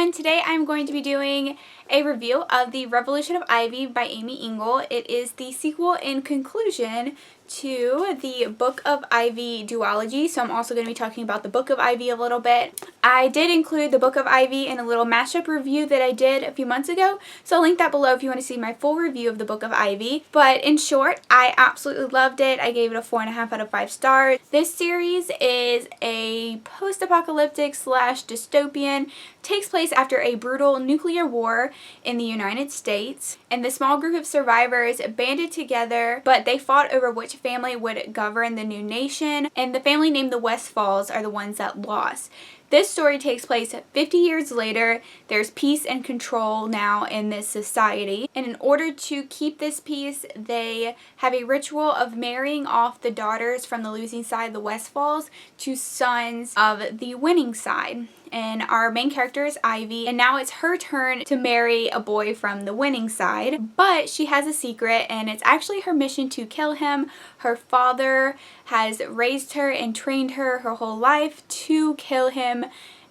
everyone, today I'm going to be doing a review of The Revolution of Ivy by Amy Engel. It is the sequel and conclusion to the Book of Ivy duology, so I'm also going to be talking about the Book of Ivy a little bit. I did include the Book of Ivy in a little mashup review that I did a few months ago, so I'll link that below if you want to see my full review of the Book of Ivy. But in short, I absolutely loved it. I gave it a 4.5 out of 5 stars. This series is a post-apocalyptic slash dystopian, takes place after a brutal nuclear war in the United States, and the small group of survivors banded together, but they fought over which family would govern the new nation, and the family named the Westfalls are the ones that lost. This story takes place 50 years later. There's peace and control now in this society, and in order to keep this peace, they have a ritual of marrying off the daughters from the losing side, the Westfalls, to sons of the winning side. And our main character is Ivy, and now it's her turn to marry a boy from the winning side, but she has a secret, and it's actually her mission to kill him. Her father has raised her and trained her whole life to kill him,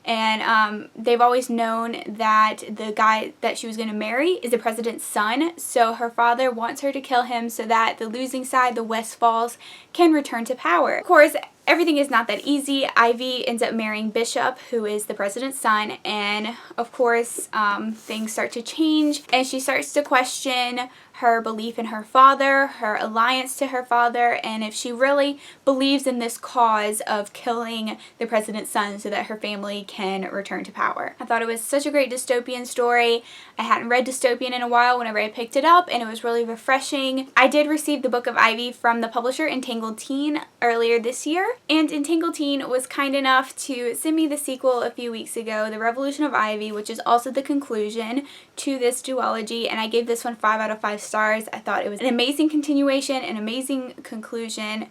and they've always known that the guy that she was going to marry is the president's son, so her father wants her to kill him so that the losing side, the Westfalls, can return to power. Of course, everything is not that easy. Ivy ends up marrying Bishop, who is the president's son, and of course things start to change, and she starts to question her belief in her father, her alliance to her father, and if she really believes in this cause of killing the president's son so that her family can return to power. I thought it was such a great dystopian story. I hadn't read Dystopian in a while whenever I picked it up, and it was really refreshing. I did receive the Book of Ivy from the publisher Entangled Teen earlier this year, and Entangled Teen was kind enough to send me the sequel a few weeks ago, The Revolution of Ivy, which is also the conclusion to this duology, and I gave this one 5 out of 5 stars. I thought it was an amazing continuation, an amazing conclusion.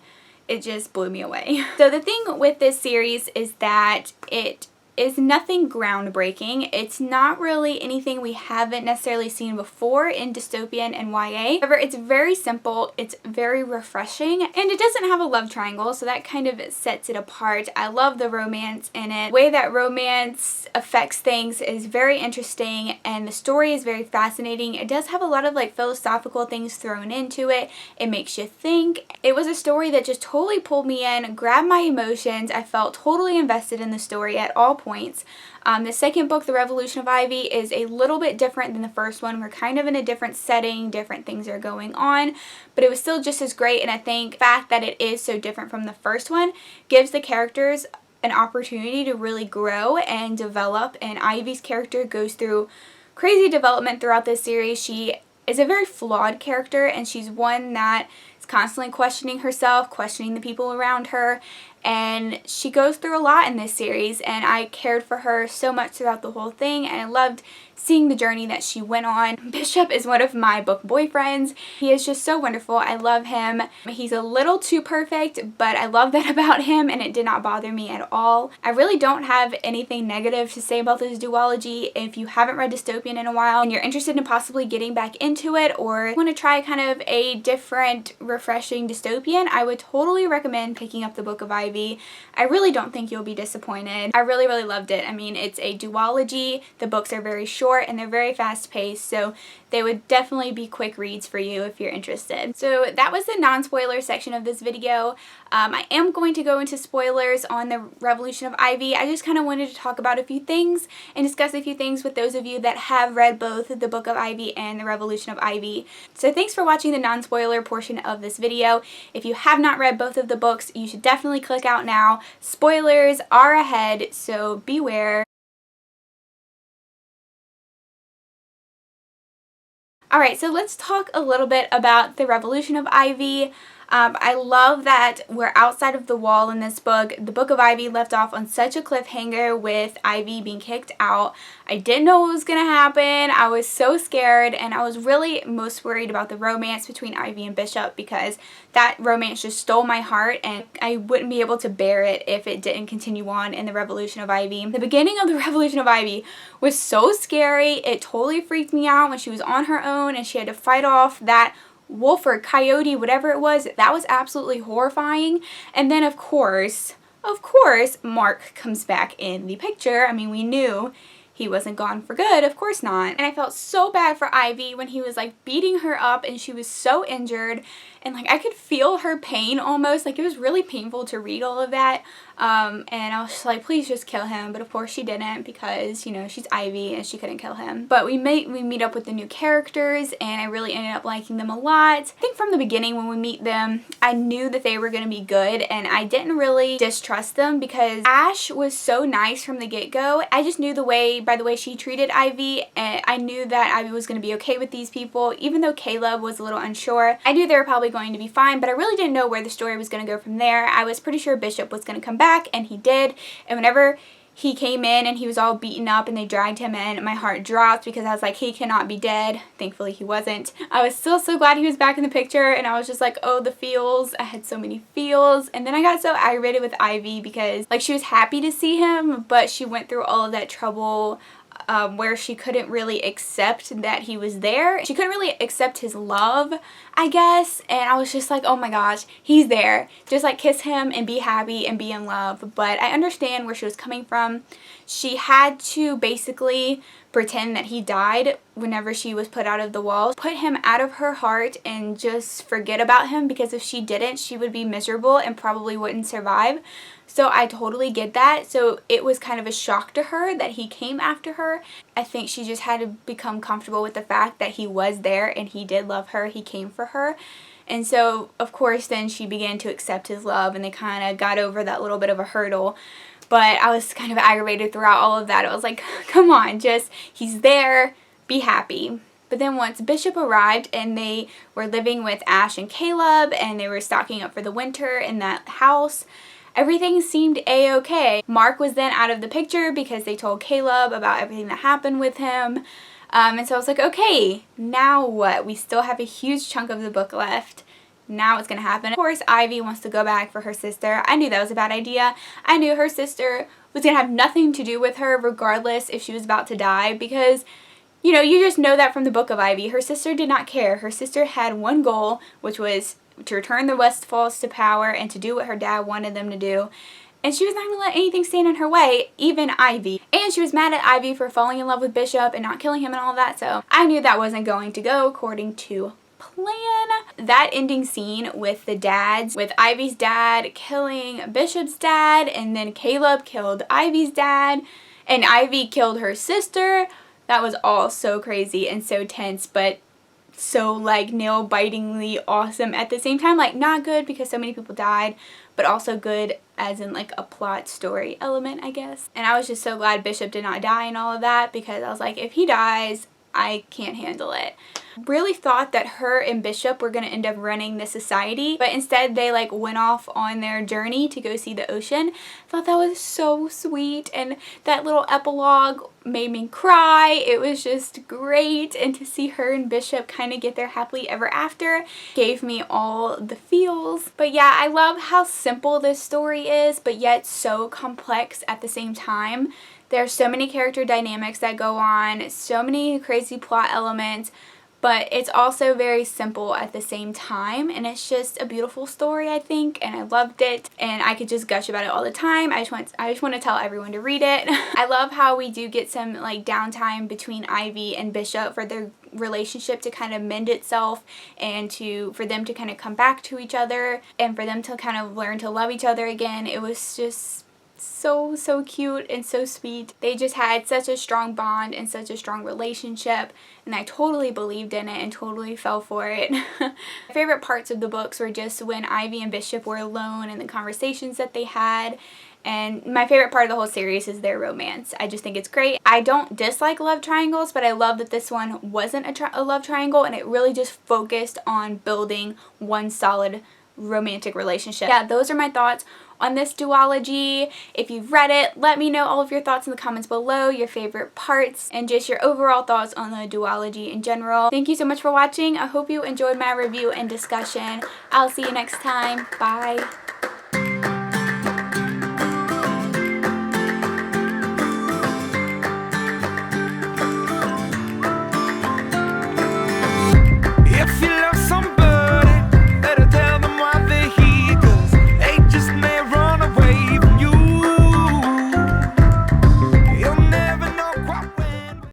It just blew me away. So the thing with this series is that it is nothing groundbreaking. It's not really anything we haven't necessarily seen before in dystopian and YA. However, it's very simple, it's very refreshing, and it doesn't have a love triangle, so that kind of sets it apart. I love the romance in it. The way that romance affects things is very interesting, and the story is very fascinating. It does have a lot of like philosophical things thrown into it. It makes you think. It was a story that just totally pulled me in, grabbed my emotions. I felt totally invested in the story at all points. The second book, The Revolution of Ivy, is a little bit different than the first one. We're kind of in a different setting, different things are going on, but it was still just as great, and I think the fact that it is so different from the first one gives the characters an opportunity to really grow and develop, and Ivy's character goes through crazy development throughout this series. She is a very flawed character, and she's one that is constantly questioning herself, questioning the people around her, and she goes through a lot in this series, and I cared for her so much throughout the whole thing, and I loved seeing the journey that she went on. Bishop is one of my book boyfriends. He is just so wonderful. I love him. He's a little too perfect, but I love that about him, and it did not bother me at all. I really don't have anything negative to say about this duology. If you haven't read Dystopian in a while and you're interested in possibly getting back into it, or want to try kind of a different, refreshing dystopian, I would totally recommend picking up the Book of Ivy. I really don't think you'll be disappointed. I really, really loved it. I mean, it's a duology. The books are very short and they're very fast paced, so they would definitely be quick reads for you if you're interested. So that was the non-spoiler section of this video. I am going to go into spoilers on The Revolution of Ivy. I just kind of wanted to talk about a few things and discuss a few things with those of you that have read both the Book of Ivy and The Revolution of Ivy. So thanks for watching the non-spoiler portion of this video. If you have not read both of the books, you should definitely click out now. Spoilers are ahead, so beware. Alright, so let's talk a little bit about The Revolution of Ivy. I love that we're outside of the wall in this book. The Book of Ivy left off on such a cliffhanger with Ivy being kicked out. I didn't know what was going to happen. I was so scared, and I was really most worried about the romance between Ivy and Bishop, because that romance just stole my heart, and I wouldn't be able to bear it if it didn't continue on in The Revolution of Ivy. The beginning of The Revolution of Ivy was so scary. It totally freaked me out when she was on her own and she had to fight off that wolf or coyote, whatever it was. That was absolutely horrifying. And then of course, Mark comes back in the picture. I mean, we knew he wasn't gone for good. Of course not. And I felt so bad for Ivy when he was like beating her up and she was so injured, and like I could feel her pain almost. Like it was really painful to read all of that. And I was just like, please just kill him. But of course she didn't, because, you know, she's Ivy and she couldn't kill him. But we meet up with the new characters, and I really ended up liking them a lot. I think from the beginning when we meet them, I knew that they were going to be good, and I didn't really distrust them because Ash was so nice from the get-go. I just knew by the way she treated Ivy, and I knew that Ivy was going to be okay with these people. Even though Caleb was a little unsure, I knew they were probably going to be fine, but I really didn't know where the story was going to go from there. I was pretty sure Bishop was going to come back, and he did. And whenever he came in and he was all beaten up and they dragged him in, my heart dropped because I was like, he cannot be dead. Thankfully he wasn't. I was still so glad he was back in the picture, and I was just like, oh, the feels. I had so many feels. And then I got so aggravated with Ivy because like she was happy to see him, but she went through all of that trouble where she couldn't really accept that he was there. She couldn't really accept his love, I guess. And I was just like, oh my gosh, he's there. Just like kiss him and be happy and be in love. But I understand where she was coming from. She had to basically pretend that he died whenever she was put out of the walls. Put him out of her heart and just forget about him, because if she didn't, she would be miserable and probably wouldn't survive. So I totally get that. So it was kind of a shock to her that he came after her. I think she just had to become comfortable with the fact that he was there and he did love her. He came for her. And so, of course, then she began to accept his love, and they kind of got over that little bit of a hurdle. But I was kind of aggravated throughout all of that. I was like, come on, just, he's there, be happy. But then once Bishop arrived and they were living with Ash and Caleb and they were stocking up for the winter in that house, everything seemed a-okay. Mark was then out of the picture because they told Caleb about everything that happened with him. And so I was like, okay, now what? We still have a huge chunk of the book left. Now what's going to happen? Of course, Ivy wants to go back for her sister. I knew that was a bad idea. I knew her sister was going to have nothing to do with her regardless if she was about to die, because, you know, you just know that from the book of Ivy. Her sister did not care. Her sister had one goal, which was to return the Westfalls to power and to do what her dad wanted them to do. And she was not going to let anything stand in her way, even Ivy. And she was mad at Ivy for falling in love with Bishop and not killing him and all that. So I knew that wasn't going to go according to plan. That ending scene with the dads, with Ivy's dad killing Bishop's dad, and then Caleb killed Ivy's dad, and Ivy killed her sister. That was all so crazy and so tense, but so like nail-bitingly awesome at the same time. Like not good because so many people died, but also good as in like a plot story element, I guess. And I was just so glad Bishop did not die and all of that, because I was like, if he dies, I can't handle it. Really thought that her and Bishop were going to end up running the society, but instead they like went off on their journey to go see the ocean. Thought that was so sweet, and that little epilogue made me cry. It was just great, and to see her and Bishop kind of get their happily ever after gave me all the feels. But yeah, I love how simple this story is, but yet so complex at the same time. There are so many character dynamics that go on, so many crazy plot elements, but it's also very simple at the same time, and it's just a beautiful story, I think, and I loved it, and I could just gush about it all the time. I just want to tell everyone to read it. I love how we do get some like downtime between Ivy and Bishop for their relationship to kind of mend itself, and for them to kind of come back to each other, and for them to kind of learn to love each other again. It was just so cute and so sweet. They just had such a strong bond and such a strong relationship, and I totally believed in it and totally fell for it. My favorite parts of the books were just when Ivy and Bishop were alone and the conversations that they had. And my favorite part of the whole series is their romance. I just think it's great. I don't dislike love triangles, but I love that this one wasn't a love triangle, and it really just focused on building one solid romantic relationship. Yeah, those are my thoughts on this duology. If you've read it, let me know all of your thoughts in the comments below, your favorite parts, and just your overall thoughts on the duology in general. Thank you so much for watching. I hope you enjoyed my review and discussion. I'll see you next time. Bye.